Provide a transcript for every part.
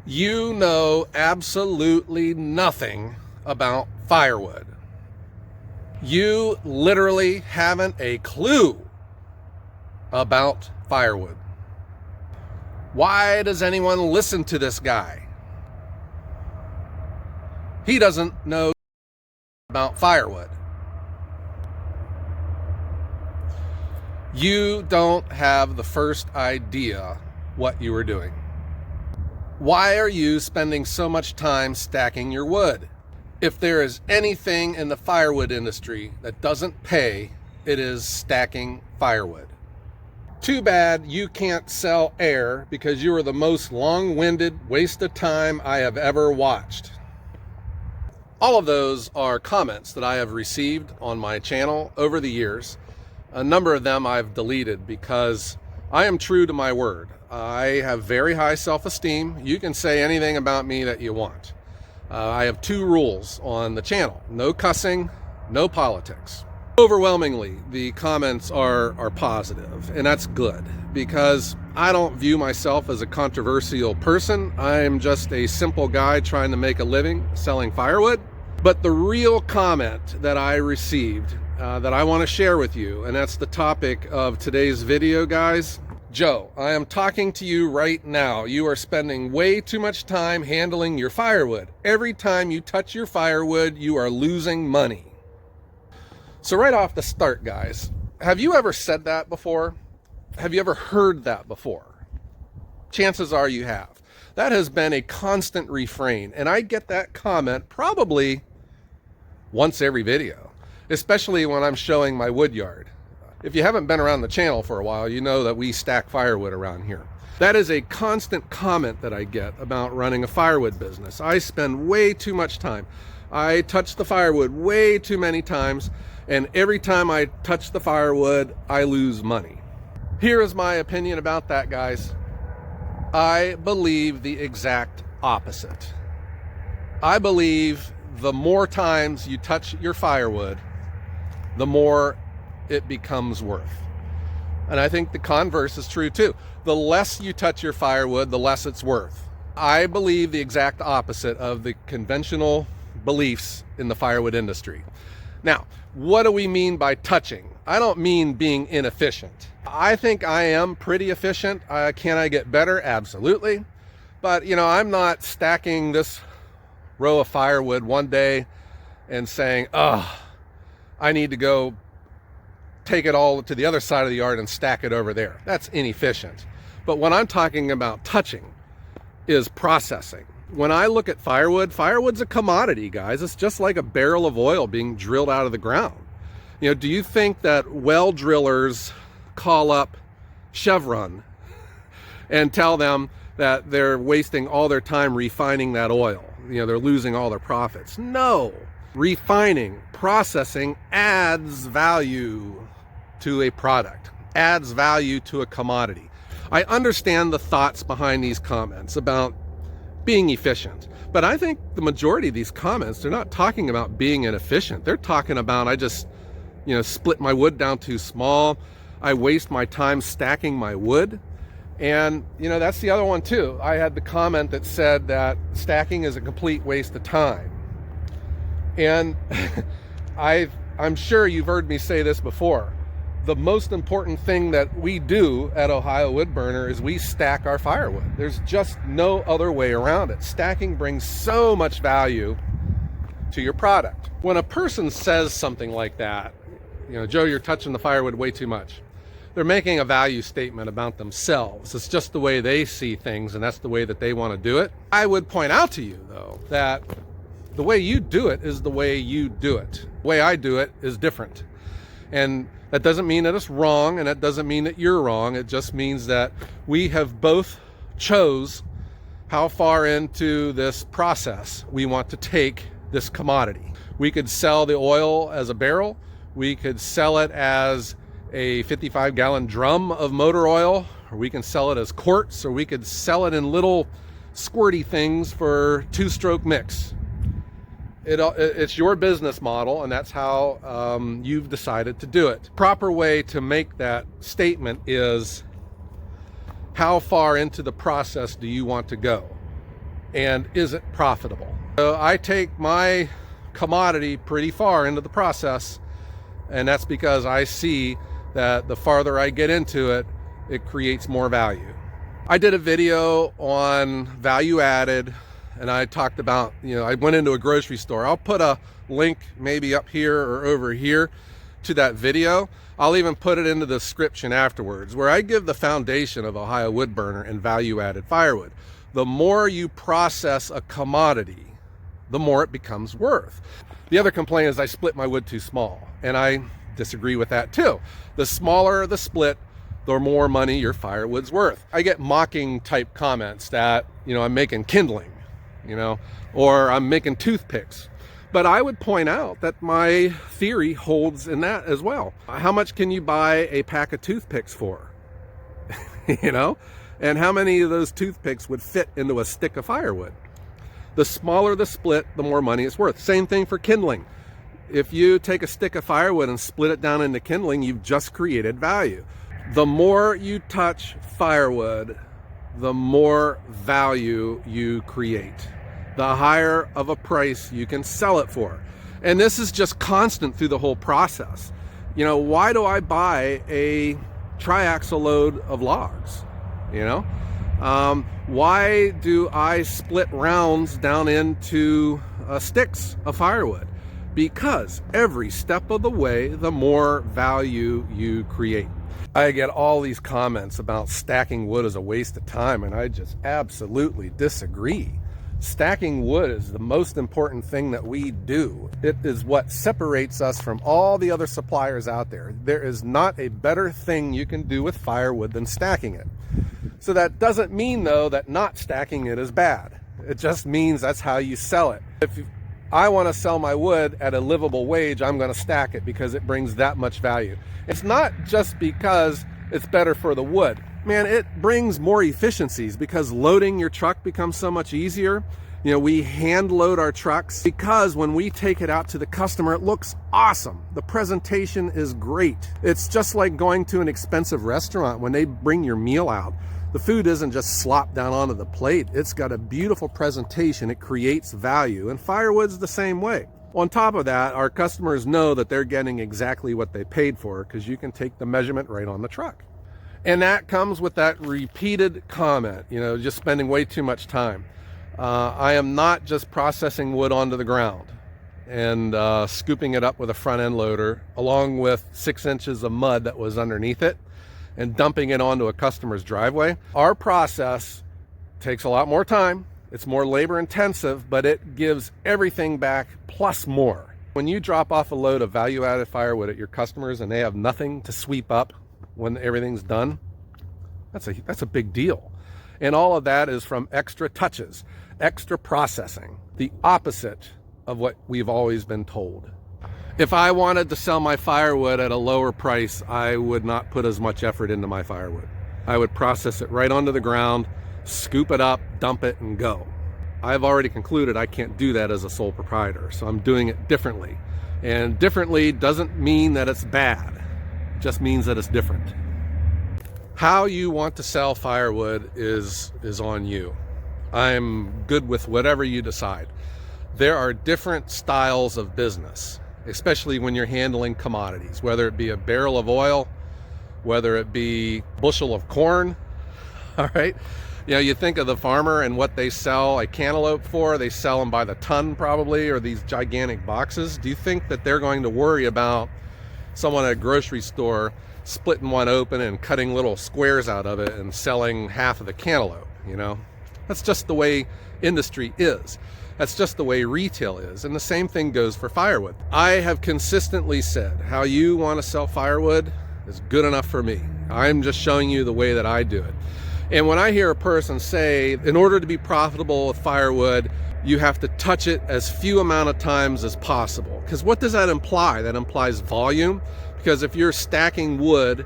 You know absolutely nothing about firewood. You literally haven't a clue about firewood. Why does anyone listen to this guy? He doesn't know about firewood. You don't have the first idea what you are doing. Why are you spending so much time stacking your wood? If there is anything in the firewood industry that doesn't pay, it is stacking firewood. Too bad you can't sell air because you are the most long-winded waste of time I have ever watched. All of those are comments that I have received on my channel over the years. A number of them I've deleted because I am true to my word. I have very high self-esteem. You can say anything about me that you want. I have two rules on the channel: no cussing, no politics. Overwhelmingly, the comments are positive, and that's good because I don't view myself as a controversial person. I'm just a simple guy trying to make a living selling firewood. But the real comment that I received that I want to share with you, and that's the topic of today's video, guys. Joe, I am talking to you right now. You are spending way too much time handling your firewood. Every time you touch your firewood, you are losing money. So right off the start, guys, have you ever said that before? Have you ever heard that before? Chances are you have. That has been a constant refrain, and I get that comment probably once every video, especially when I'm showing my wood yard. If you haven't been around the channel for a while, you know that we stack firewood around here. That is a constant comment that I get about running a firewood business. I spend way too much time. I touch the firewood way too many times, and every time I touch the firewood, I lose money. Here is my opinion about that, guys. I believe the exact opposite. I believe the more times you touch your firewood, the more it becomes worth. And I think the converse is true too. The less you touch your firewood, the less it's worth. I believe the exact opposite of the conventional beliefs in the firewood industry. Now, what do we mean by touching? I don't mean being inefficient. I think I am pretty efficient. Can I get better? Absolutely. But I'm not stacking this row of firewood one day and saying, I need to go take it all to the other side of the yard and stack it over there. That's inefficient. But what I'm talking about touching is processing. When I look at firewood, firewood's a commodity, guys. It's just like a barrel of oil being drilled out of the ground. Do you think that well drillers call up Chevron and tell them that they're wasting all their time refining that oil? They're losing all their profits. No. Refining, processing adds value to a product, adds value to a commodity. I understand the thoughts behind these comments about being efficient, but I think the majority of these comments, they're not talking about being inefficient. They're talking about, I just, split my wood down too small. I waste my time stacking my wood. And, that's the other one too. I had the comment that said that stacking is a complete waste of time. And I'm sure you've heard me say this before. The most important thing that we do at Ohio Wood Burner is we stack our firewood. There's just no other way around it. Stacking brings so much value to your product. When a person says something like that, Joe, you're touching the firewood way too much, they're making a value statement about themselves. It's just the way they see things, and that's the way that they want to do it. I would point out to you, though, that the way you do it is the way you do it. The way I do it is different. And that doesn't mean that it's wrong, and that doesn't mean that you're wrong. It just means that we have both chose how far into this process we want to take this commodity. We could sell the oil as a barrel. We could sell it as a 55-gallon drum of motor oil, or we can sell it as quarts, or we could sell it in little squirty things for two-stroke mix. It's your business model, and that's how you've decided to do it. Proper way to make that statement is, how far into the process do you want to go? and is it profitable? So I take my commodity pretty far into the process, and that's because I see that the farther I get into it, it creates more value. I did a video on value added, and I talked about, I went into a grocery store. I'll put a link maybe up here or over here to that video. I'll even put it in the description afterwards, where I give the foundation of Ohio wood burner and value added firewood. The more you process a commodity, the more it becomes worth. The other complaint is I split my wood too small, and I disagree with that too. The smaller the split, the more money your firewood's worth. I get mocking type comments that, I'm making kindling, or I'm making toothpicks. But I would point out that my theory holds in that as well. How much can you buy a pack of toothpicks for? And how many of those toothpicks would fit into a stick of firewood? The smaller the split, the more money it's worth. Same thing for kindling. If you take a stick of firewood and split it down into kindling, you've just created value. The more you touch firewood, the more value you create. The higher of a price you can sell it for. And this is just constant through the whole process. Why do I buy a triaxle load of logs? Why do I split rounds down into sticks of firewood? Because every step of the way, the more value you create. I get all these comments about stacking wood as a waste of time, and I just absolutely disagree. Stacking wood is the most important thing that we do. It is what separates us from all the other suppliers out there. There is not a better thing you can do with firewood than stacking it. So that doesn't mean, though, that not stacking it is bad. It just means that's how you sell it. If I want to sell my wood at a livable wage, I'm going to stack it because it brings that much value. It's not just because it's better for the wood. Man, it brings more efficiencies because loading your truck becomes so much easier. We hand load our trucks because when we take it out to the customer, it looks awesome. The presentation is great. It's just like going to an expensive restaurant when they bring your meal out. The food isn't just slopped down onto the plate. It's got a beautiful presentation. It creates value, and firewood's the same way. On top of that, our customers know that they're getting exactly what they paid for because you can take the measurement right on the truck. And that comes with that repeated comment, just spending way too much time. I am not just processing wood onto the ground and scooping it up with a front end loader along with 6 inches of mud that was underneath it and dumping it onto a customer's driveway. Our process takes a lot more time. It's more labor intensive, but it gives everything back plus more. When you drop off a load of value added firewood at your customers and they have nothing to sweep up when everything's done, that's a big deal. And all of that is from extra touches, extra processing, the opposite of what we've always been told. If I wanted to sell my firewood at a lower price, I would not put as much effort into my firewood. I would process it right onto the ground, scoop it up, dump it, and go. I've already concluded I can't do that as a sole proprietor, so I'm doing it differently. And differently doesn't mean that it's bad. It just means that it's different. How you want to sell firewood is on you. I'm good with whatever you decide. There are different styles of business, especially when you're handling commodities, whether it be a barrel of oil, whether it be a bushel of corn. All right. You think of the farmer and what they sell a cantaloupe for. They sell them by the ton probably, or these gigantic boxes. Do you think that they're going to worry about someone at a grocery store splitting one open and cutting little squares out of it and selling half of the cantaloupe? That's just the way industry is. That's just the way retail is. And the same thing goes for firewood. I have consistently said how you want to sell firewood is good enough for me. I'm just showing you the way that I do it. And when I hear a person say, in order to be profitable with firewood, you have to touch it as few amount of times as possible. Because what does that imply? That implies volume. Because if you're stacking wood,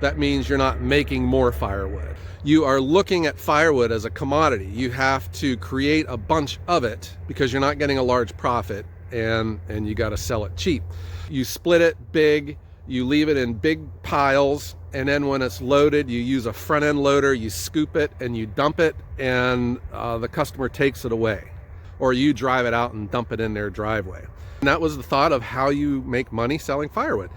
that means you're not making more firewood. You are looking at firewood as a commodity. You have to create a bunch of it because you're not getting a large profit, and you got to sell it cheap. You split it big, you leave it in big piles, and then when it's loaded, you use a front end loader, you scoop it and you dump it, and the customer takes it away, or you drive it out and dump it in their driveway. And that was the thought of how you make money selling firewood.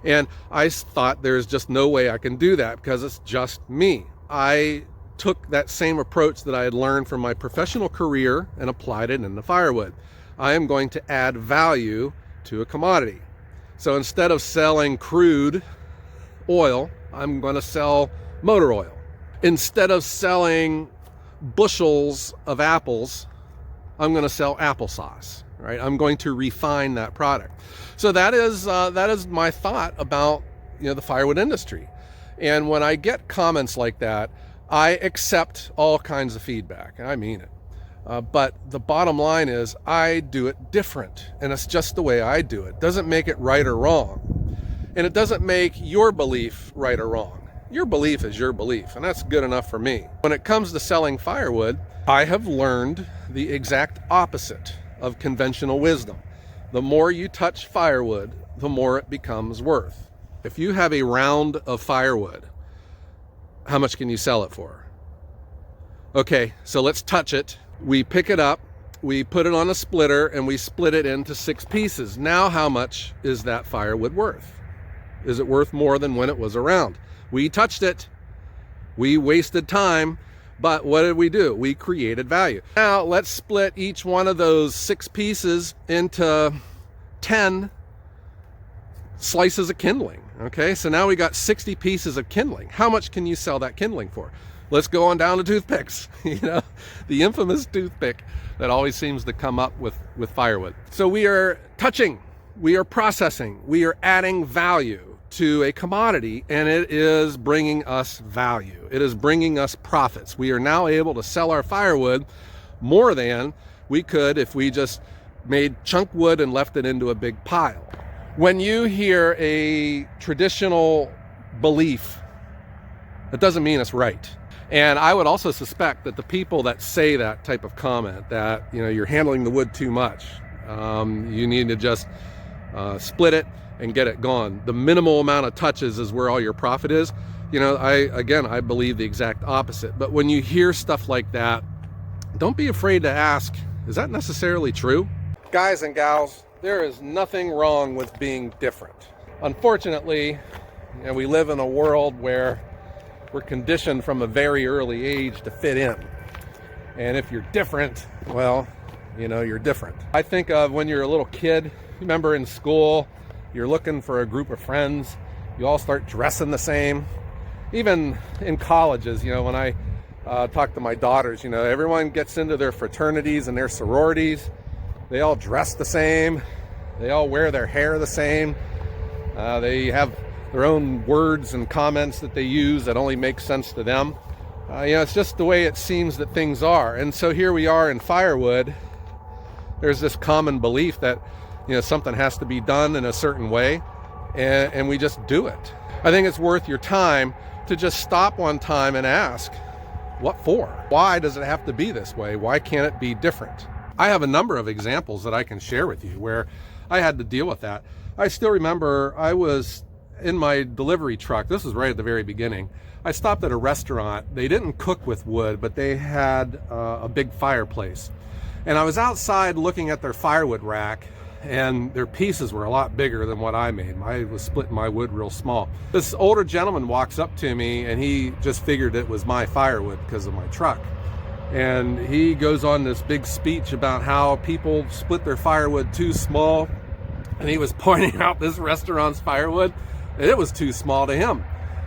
And I thought there's just no way I can do that because it's just me. I took that same approach that I had learned from my professional career and applied it into firewood. I am going to add value to a commodity. So instead of selling crude oil, I'm going to sell motor oil. Instead of selling bushels of apples, I'm going to sell applesauce, right? I'm going to refine that product. So that is my thought about, the firewood industry. And when I get comments like that, I accept all kinds of feedback. I mean it. But the bottom line is I do it different, and it's just the way I do it. Doesn't make it right or wrong. And it doesn't make your belief right or wrong. Your belief is your belief, and that's good enough for me. When it comes to selling firewood, I have learned the exact opposite of conventional wisdom. The more you touch firewood, the more it becomes worth. If you have a round of firewood, how much can you sell it for? Okay, so let's touch it. We pick it up, we put it on a splitter, and we split it into 6 pieces. Now how much is that firewood worth? Is it worth more than when it was around? We touched it, we wasted time, but what did we do? We created value. Now let's split each one of those 6 pieces into 10 slices of kindling. Okay, so now we got 60 pieces of kindling. How much can you sell that kindling for? Let's go on down to toothpicks, the infamous toothpick that always seems to come up with firewood. So we are touching, we are processing, we are adding value to a commodity, and it is bringing us value. It is bringing us profits. We are now able to sell our firewood more than we could if we just made chunk wood and left it into a big pile. When you hear a traditional belief, it doesn't mean it's right. And I would also suspect that the people that say that type of comment, that you're handling the wood too much, you need to just split it and get it gone. The minimal amount of touches is where all your profit is. I believe the exact opposite. But when you hear stuff like that, don't be afraid to ask, is that necessarily true? Guys and gals, there is nothing wrong with being different. Unfortunately, we live in a world where we're conditioned from a very early age to fit in. And if you're different, well, you're different. I think of when you're a little kid, remember in school, you're looking for a group of friends, you all start dressing the same. Even in colleges, when I talk to my daughters, everyone gets into their fraternities and their sororities. They all dress the same. They all wear their hair the same. They have their own words and comments that they use that only make sense to them. It's just the way it seems that things are. And so here we are in firewood. There's this common belief that something has to be done in a certain way, and we just do it. I think it's worth your time to just stop one time and ask, what for? Why does it have to be this way? Why can't it be different? I have a number of examples that I can share with you where I had to deal with that. I still remember I was in my delivery truck. This was right at the very beginning. I stopped at a restaurant. They didn't cook with wood, but they had a big fireplace. And I was outside looking at their firewood rack, and their pieces were a lot bigger than what I made. I was splitting my wood real small. This older gentleman walks up to me, and he just figured it was my firewood because of my truck. And he goes on this big speech about how people split their firewood too small. And he was pointing out this restaurant's firewood, and it was too small to him.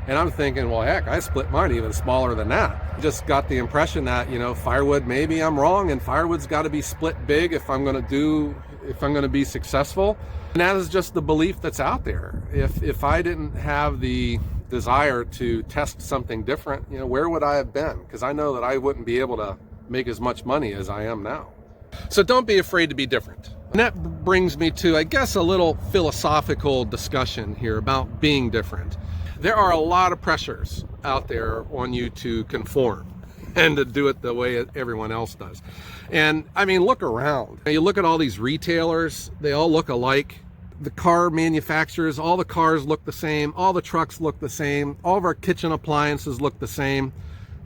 And I'm thinking, well, heck, I split mine even smaller than that. Just got the impression that, firewood, maybe I'm wrong, and firewood's got to be split big if I'm going to be successful. And that is just the belief that's out there. If I didn't have the desire to test something different, where would I have been? Because I know that I wouldn't be able to make as much money as I am now. So don't be afraid to be different. And that brings me to, I guess, a little philosophical discussion here about being different. There are a lot of pressures out there on you to conform and to do it the way everyone else does. And I mean, look around. You look at all these retailers, they all look alike. the car manufacturers, all the cars look the same, all the trucks look the same, all of our kitchen appliances look the same.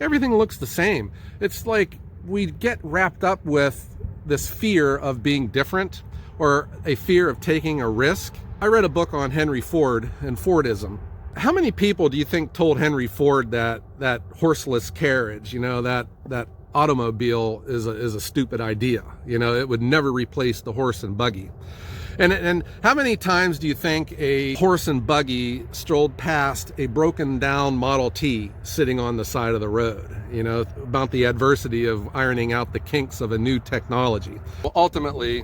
Everything looks the same. It's like we get wrapped up with this fear of being different, or a fear of taking a risk. I read a book on Henry Ford and Fordism. How many people do you think told Henry Ford that horseless carriage, that automobile is a stupid idea? It would never replace the horse and buggy. And how many times do you think a horse and buggy strolled past a broken down Model T sitting on the side of the road, about the adversity of ironing out the kinks of a new technology? Well, ultimately,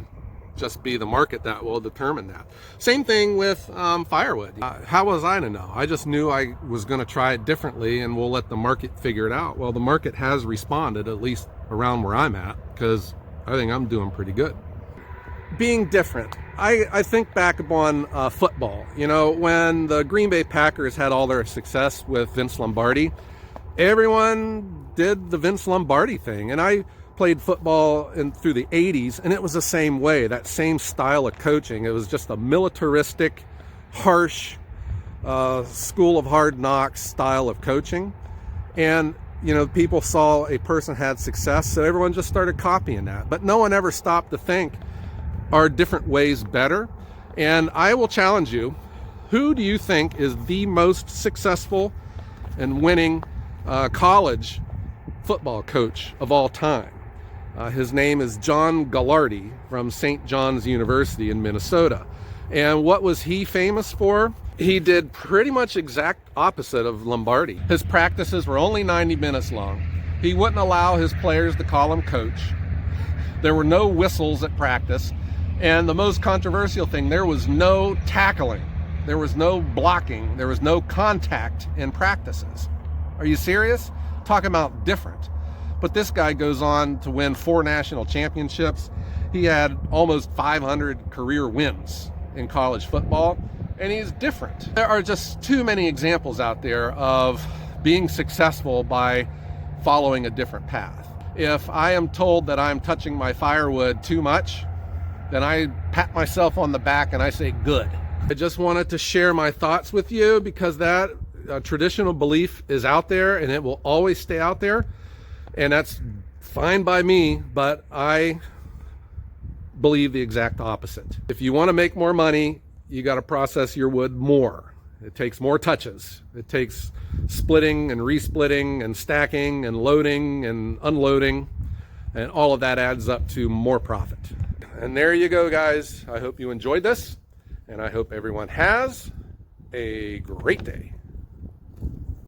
just be the market that will determine that. Same thing with firewood. How was I to know? I just knew I was going to try it differently, and we'll let the market figure it out. Well, the market has responded, at least around where I'm at, because I think I'm doing pretty good. Being different. I think back upon football. When the Green Bay Packers had all their success with Vince Lombardi, everyone did the Vince Lombardi thing. And I played football through the 80s, and it was the same way, that same style of coaching. It was just a militaristic, harsh, school of hard knocks style of coaching. And people saw a person had success, so everyone just started copying that. But no one ever stopped to think, are different ways better? And I will challenge you, who do you think is the most successful and winning college football coach of all time? His name is John Gallardi from St. John's University in Minnesota. And what was he famous for? He did pretty much exact opposite of Lombardi. His practices were only 90 minutes long. He wouldn't allow his players to call him coach. There were no whistles at practice. And the most controversial thing, there was no tackling. There was no blocking. There was no contact in practices. Are you serious? Talk about different. But this guy goes on to win 4 national championships. He had almost 500 career wins in college football, and he's different. There are just too many examples out there of being successful by following a different path. If I am told that I'm touching my firewood too much, then I pat myself on the back and I say, good. I just wanted to share my thoughts with you, because that traditional belief is out there, and it will always stay out there. And that's fine by me, but I believe the exact opposite. If you want to make more money, you got to process your wood more. It takes more touches. It takes splitting and resplitting and stacking and loading and unloading, and all of that adds up to more profit. And there you go, guys. I hope you enjoyed this, and I hope everyone has a great day.